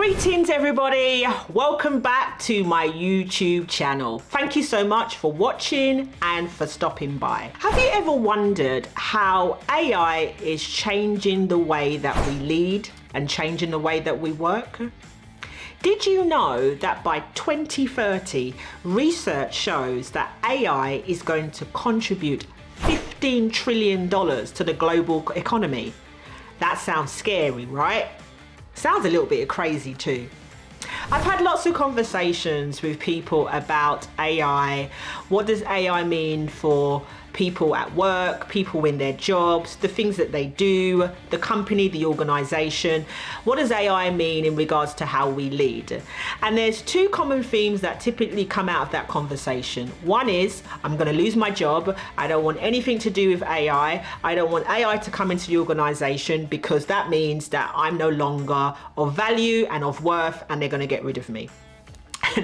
Greetings everybody, welcome back to my YouTube channel. Thank you so much for watching and for stopping by. Have you ever wondered how AI is changing the way that we lead and changing the way that we work? Did you know that by 2030, research shows that AI is going to contribute $15 trillion to the global economy? That sounds scary, right? Sounds a little bit crazy too. I've had lots of conversations with people about AI. What does AI mean for people at work, people in their jobs, the things that they do, the company, the organization? What does AI mean in regards to how we lead? And there's two common themes that typically come out of that conversation. One is, I'm going to lose my job. I don't want anything to do with AI. I don't want AI to come into the organization because that means that I'm no longer of value and of worth and they're going to get rid of me.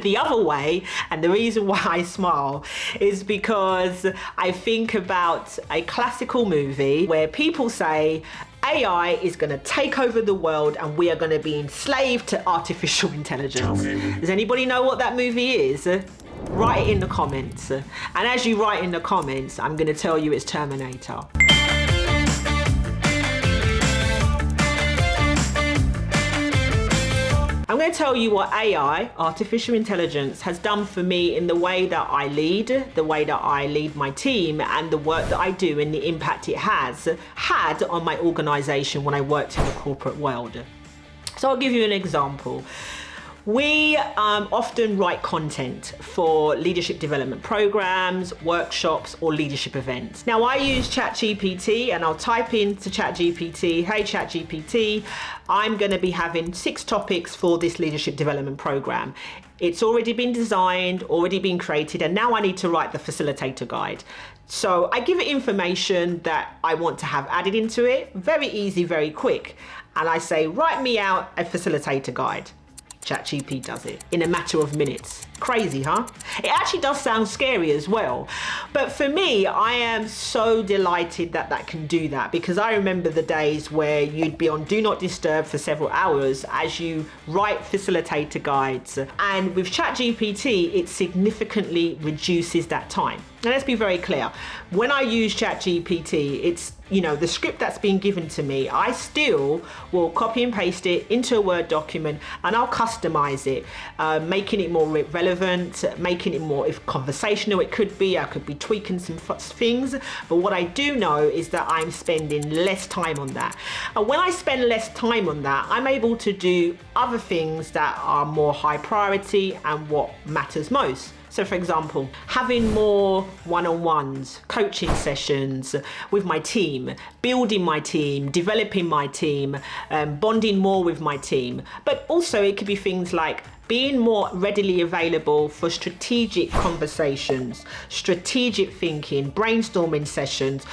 The other way, and the reason why I smile, is because I think about a classical movie where people say AI is going to take over the world and we are going to be enslaved to artificial intelligence. Does anybody know what that movie is? Write it in the comments. And as you write in the comments, I'm going to tell you it's Terminator. I'm going to tell you what AI, artificial intelligence, has done for me in the way that I lead, the way that I lead my team, and the work that I do and the impact it has had on my organization when I worked in the corporate world. So I'll give you an example. We often write content for leadership development programs, workshops, or leadership events. Now I use ChatGPT and I'll type into ChatGPT, hey ChatGPT, I'm going to be having 6 topics for this leadership development program. It's already been designed, already been created, and now I need to write the facilitator guide. So I give it information that I want to have added into it, very easy, very quick. And I say, write me out a facilitator guide. ChatGPT does it in a matter of minutes. Crazy, huh? It actually does sound scary as well. But for me, I am so delighted that that can do that, because I remember the days where you'd be on Do Not Disturb for several hours as you write facilitator guides. And with ChatGPT, it significantly reduces that time. Now let's be very clear. When I use ChatGPT, it's, the script that's been given to me, I still will copy and paste it into a Word document and I'll customize it, making it more relevant, making it more conversational. I could be tweaking some things, but what I do know is that I'm spending less time on that. And when I spend less time on that, I'm able to do other things that are more high priority and what matters most. So for example, having more one-on-ones, coaching sessions with my team, building my team, developing my team, bonding more with my team. But also it could be things like being more readily available for strategic conversations, strategic thinking, brainstorming sessions,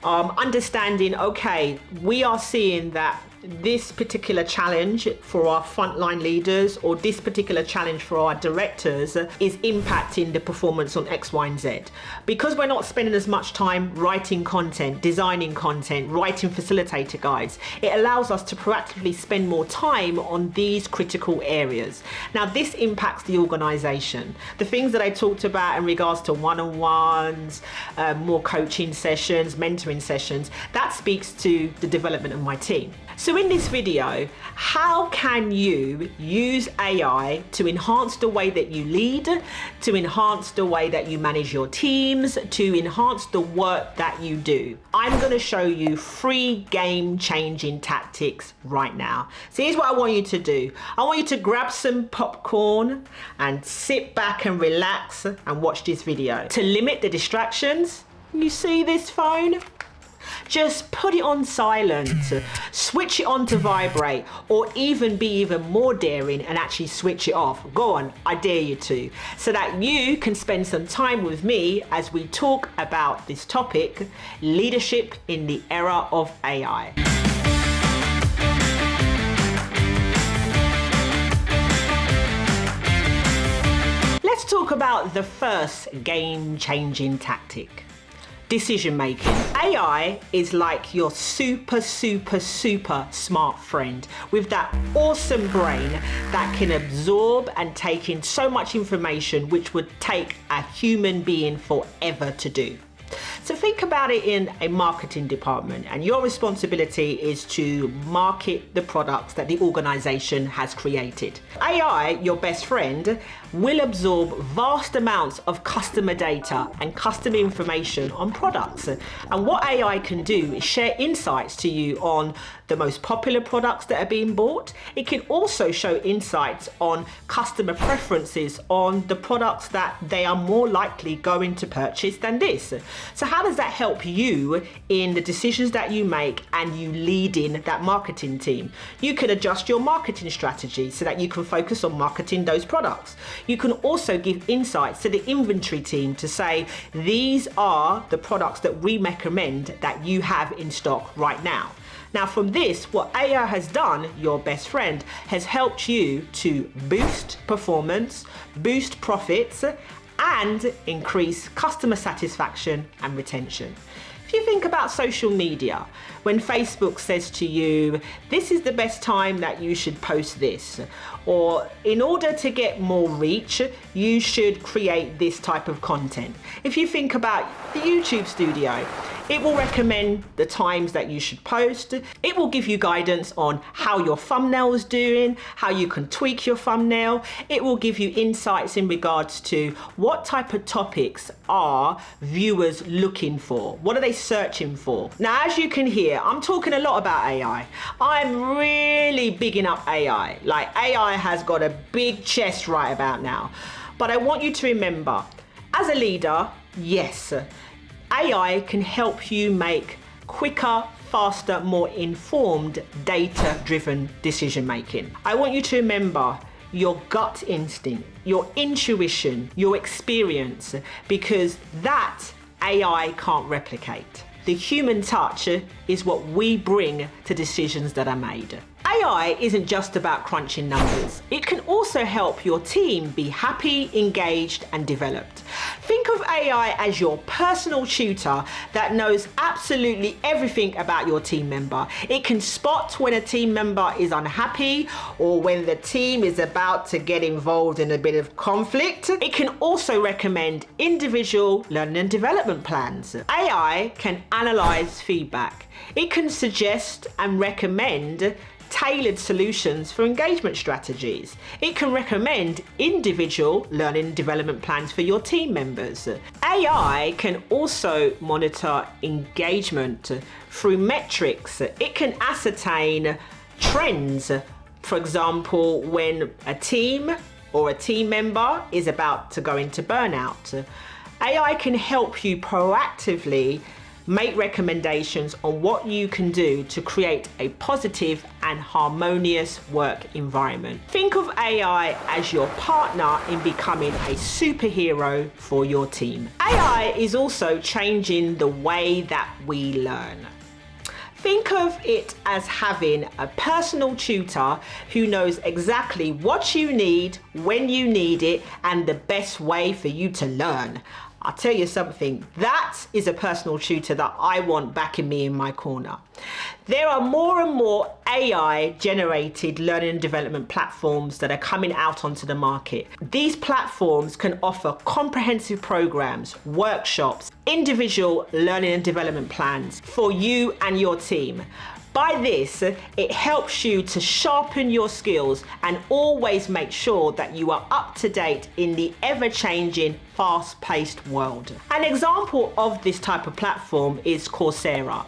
understanding, okay, we are seeing that this particular challenge for our frontline leaders or this particular challenge for our directors is impacting the performance on X, Y, and Z. Because we're not spending as much time writing content, designing content, writing facilitator guides, it allows us to proactively spend more time on these critical areas. Now, this impacts the organization. The things that I talked about in regards to one-on-ones, more coaching sessions, mentoring sessions, that speaks to the development of my team. So in this video, how can you use AI to enhance the way that you lead, to enhance the way that you manage your teams, to enhance the work that you do? I'm going to show you 3 game-changing tactics right now. So here's what I want you to do. I want you to grab some popcorn and sit back and relax and watch this video. To limit the distractions, you see this phone? Just put it on silent, switch it on to vibrate, or even be even more daring and actually switch it off. Go on, I dare you to, so that you can spend some time with me as we talk about this topic, leadership in the era of AI. Let's talk about the first game-changing tactic. decision making. AI is like your super smart friend with that awesome brain that can absorb and take in so much information which would take a human being forever to do. So think about it in a marketing department, and your responsibility is to market the products that the organization has created. AI, your best friend, will absorb vast amounts of customer data and customer information on products. And what AI can do is share insights to you on the most popular products that are being bought. It can also show insights on customer preferences on the products that they are more likely going to purchase than this. So how does that help you in the decisions that you make and you leading that marketing team? You can adjust your marketing strategy so that you can focus on marketing those products. You can also give insights to the inventory team to say, these are the products that we recommend that you have in stock right now. Now from this, what AI has done, your best friend, has helped you to boost performance, boost profits, and increase customer satisfaction and retention. If you think about social media, when Facebook says to you, this is the best time that you should post this, or in order to get more reach, you should create this type of content. If you think about the YouTube studio, it will recommend the times that you should post. It will give you guidance on how your thumbnail is doing, how you can tweak your thumbnail. It will give you insights in regards to what type of topics are viewers looking for? What are they searching for? Now, as you can hear, I'm talking a lot about AI. I'm really bigging up AI. Like, AI has got a big chest right about now. But I want you to remember, as a leader, yes, AI can help you make quicker, faster, more informed, data-driven decision making. I want you to remember your gut instinct, your intuition, your experience, because that AI can't replicate. The human touch is what we bring to decisions that are made. AI isn't just about crunching numbers. It can also help your team be happy, engaged, and developed. Think of AI as your personal tutor that knows absolutely everything about your team member. It can spot when a team member is unhappy or when the team is about to get involved in a bit of conflict. It can also recommend individual learning and development plans. AI can analyze feedback. It can suggest and recommend tailored solutions for engagement strategies. It can recommend individual learning and development plans for your team members. AI can also monitor engagement through metrics. It can ascertain trends. For example, when a team or a team member is about to go into burnout. AI can help you proactively make recommendations on what you can do to create a positive and harmonious work environment. Think of AI as your partner in becoming a superhero for your team. AI is also changing the way that we learn. Think of it as having a personal tutor who knows exactly what you need, when you need it, and the best way for you to learn. I'll tell you something, that is a personal tutor that I want backing me in my corner. There are more and more AI generated learning and development platforms that are coming out onto the market. These platforms can offer comprehensive programs, workshops, individual learning and development plans for you and your team. By this, it helps you to sharpen your skills and always make sure that you are up to date in the ever-changing, fast-paced world. An example of this type of platform is Coursera.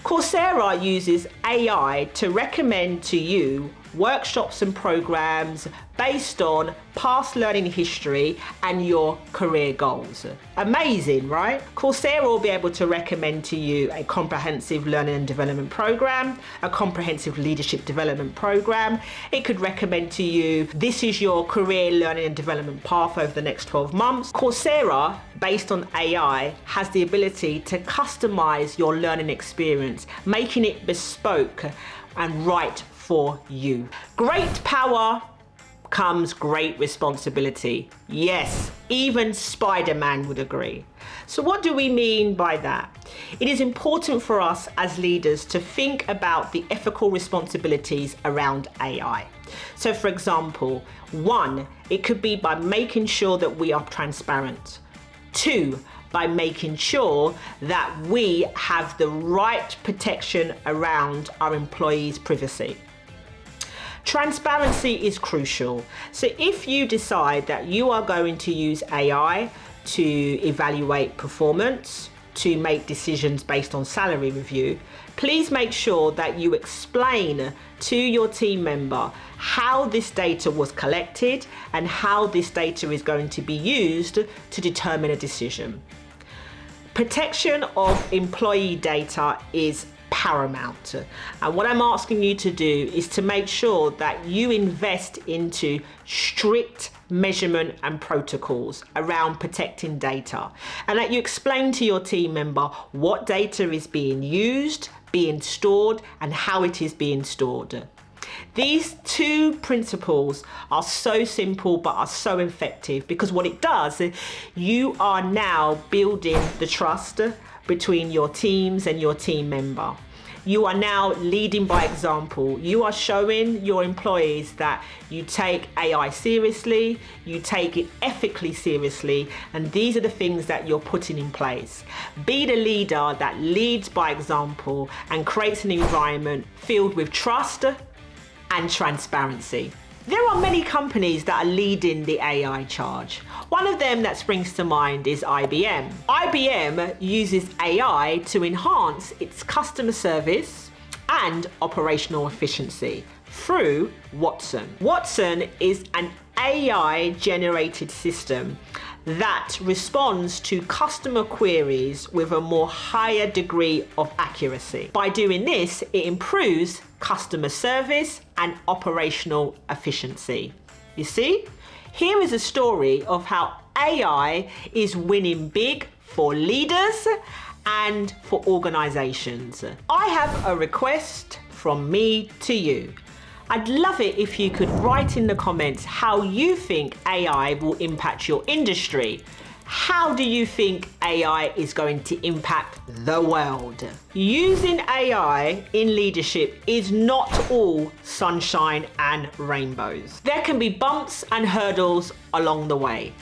Coursera uses AI to recommend to you workshops and programs based on past learning history and your career goals. Amazing, right? Coursera will be able to recommend to you a comprehensive learning and development program, a comprehensive leadership development program. It could recommend to you, this is your career learning and development path over the next 12 months. Coursera, based on AI, has the ability to customize your learning experience, making it bespoke and right for you. Great power comes great responsibility. Yes, even Spider-Man would agree. So what do we mean by that? It is important for us as leaders to think about the ethical responsibilities around AI. So for example, 1, it could be by making sure that we are transparent. 2, by making sure that we have the right protection around our employees' privacy. Transparency is crucial. So if you decide that you are going to use AI to evaluate performance, to make decisions based on salary review, please make sure that you explain to your team member how this data was collected and how this data is going to be used to determine a decision. Protection of employee data is paramount. And what I'm asking you to do is to make sure that you invest into strict measurement and protocols around protecting data, and that you explain to your team member what data is being used, being stored, and how it is being stored. These 2 principles are so simple but are so effective, because what it does, you are now building the trust between your teams and your team member. You are now leading by example. You are showing your employees that you take AI seriously, you take it ethically seriously, and these are the things that you're putting in place. Be the leader that leads by example and creates an environment filled with trust and transparency. There are many companies that are leading the AI charge. One of them that springs to mind is IBM. IBM uses AI to enhance its customer service and operational efficiency through Watson. Watson is an AI-generated system that responds to customer queries with a more higher degree of accuracy. By doing this, it improves customer service and operational efficiency. You see, here is a story of how AI is winning big for leaders and for organizations. I have a request from me to you. I'd love it if you could write in the comments how you think AI will impact your industry. How do you think AI is going to impact the world? Using AI in leadership is not all sunshine and rainbows. There can be bumps and hurdles along the way,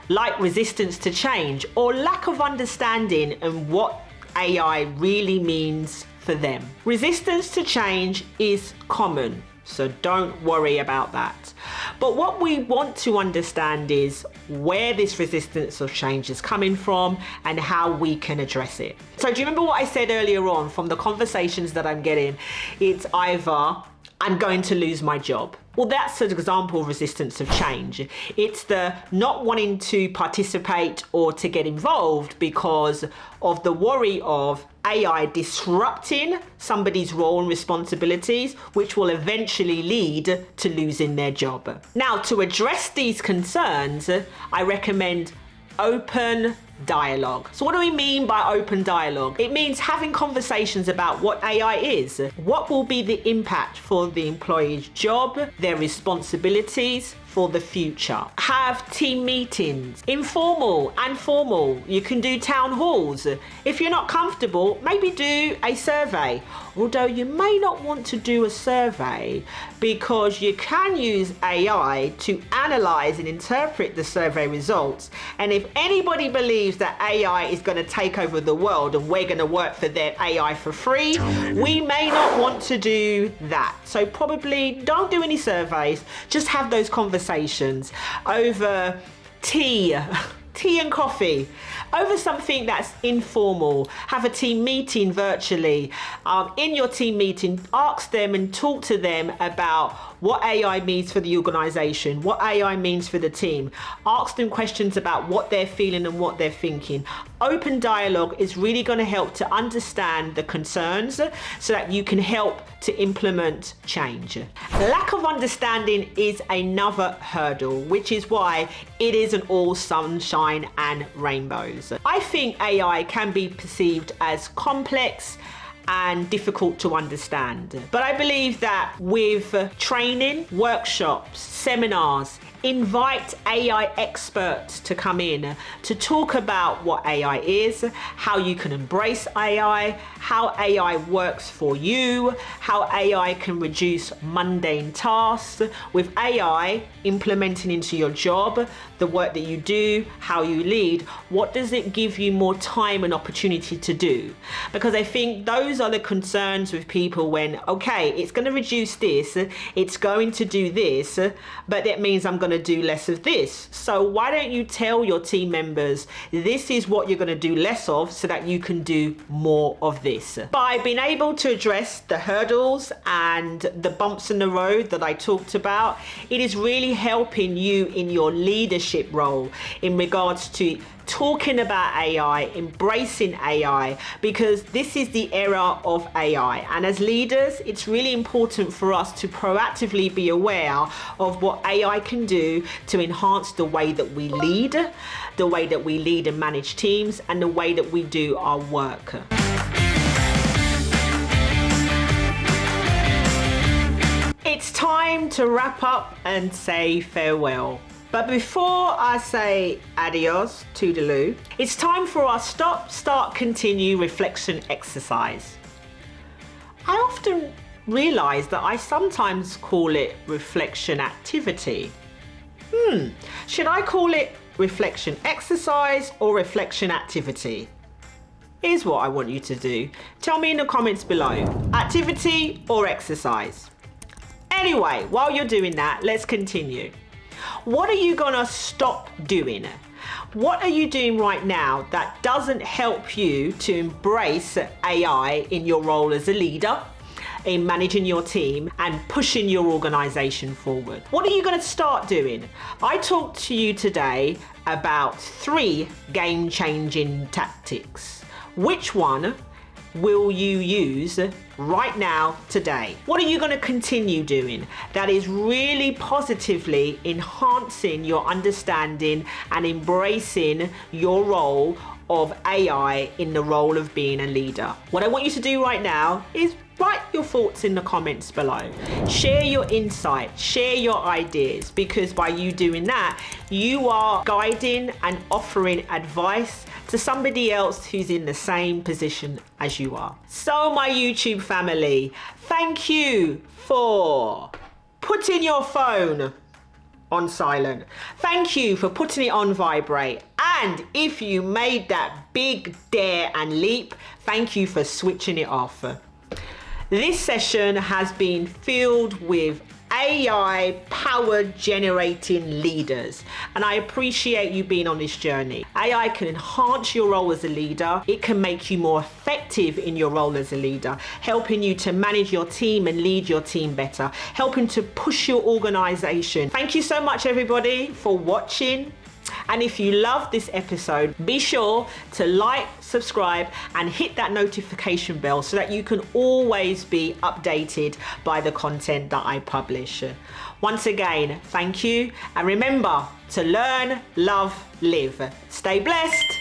like resistance to change or lack of understanding in what AI really means for them. Resistance to change is common, so don't worry about that. But what we want to understand is where this resistance of change is coming from and how we can address it. So do you remember what I said earlier on from the conversations that I'm getting? It's either I'm going to lose my job. Well, that's an example of resistance of change. It's the not wanting to participate or to get involved because of the worry of AI disrupting somebody's role and responsibilities, which will eventually lead to losing their job. Now, to address these concerns, I recommend open dialogue. So what do we mean by open dialogue? It means having conversations about what AI is, what will be the impact for the employee's job, their responsibilities for the future. Have team meetings, informal and formal. You can do town halls. If you're not comfortable, maybe do a survey. Although you may not want to do a survey because you can use AI to analyze and interpret the survey results. And if anybody believes that AI is going to take over the world and we're going to work for their AI for free, we may not want to do that. So probably don't do any surveys, just have those conversations over tea and coffee, over something that's informal. Have a team meeting virtually. In your team meeting, ask them and talk to them about what AI means for the organization, what AI means for the team. Ask them questions about what they're feeling and what they're thinking. Open dialogue is really going to help to understand the concerns so that you can help to implement change. Lack of understanding is another hurdle, which is why it isn't all sunshine and rainbows. I think AI can be perceived as complex and difficult to understand. But I believe that with training, workshops, seminars, invite AI experts to come in to talk about what AI is, how you can embrace AI, how AI works for you, how AI can reduce mundane tasks, with AI implementing into your job, the work that you do, how you lead, what does it give you more time and opportunity to do? Because I think those are the concerns with people when, okay, it's going to reduce this, it's going to do this, but that means I'm going to do less of this. So why don't you tell your team members, this is what you're going to do less of so that you can do more of this? By being able to address the hurdles and the bumps in the road that I talked about, it is really helping you in your leadership role in regards to talking about AI, embracing AI, because this is the era of AI. And as leaders, it's really important for us to proactively be aware of what AI can do to enhance the way that we lead and manage teams, and the way that we do our work. It's time to wrap up and say farewell. But before I say adios, toodaloo, it's time for our stop, start, continue reflection exercise. I often realize that I sometimes call it reflection activity. Should I call it reflection exercise or reflection activity? Here's what I want you to do. Tell me in the comments below, activity or exercise? Anyway, while you're doing that, let's continue. What are you gonna stop doing? What are you doing right now that doesn't help you to embrace AI in your role as a leader, in managing your team and pushing your organization forward? What are you going to start doing? I talked to you today about 3 game-changing tactics. Which one will you use right now, today? What are you going to continue doing that is really positively enhancing your understanding and embracing your role of AI in the role of being a leader? What I want you to do right now is write your thoughts in the comments below. Share your insights, share your ideas, because by you doing that, you are guiding and offering advice to somebody else who's in the same position as you are. So my YouTube family, thank you for putting your phone on silent. Thank you for putting it on vibrate. And if you made that big dare and leap, thank you for switching it off. This session has been filled with AI powered generating leaders, and I appreciate you being on this journey. AI can enhance your role as a leader. It can make you more effective in your role as a leader, helping you to manage your team and lead your team better, helping to push your organization. Thank you so much, everybody, for watching. And if you love this episode, be sure to like, subscribe, and hit that notification bell so that you can always be updated by the content that I publish. Once again, thank you. And remember to learn, love, live. Stay blessed.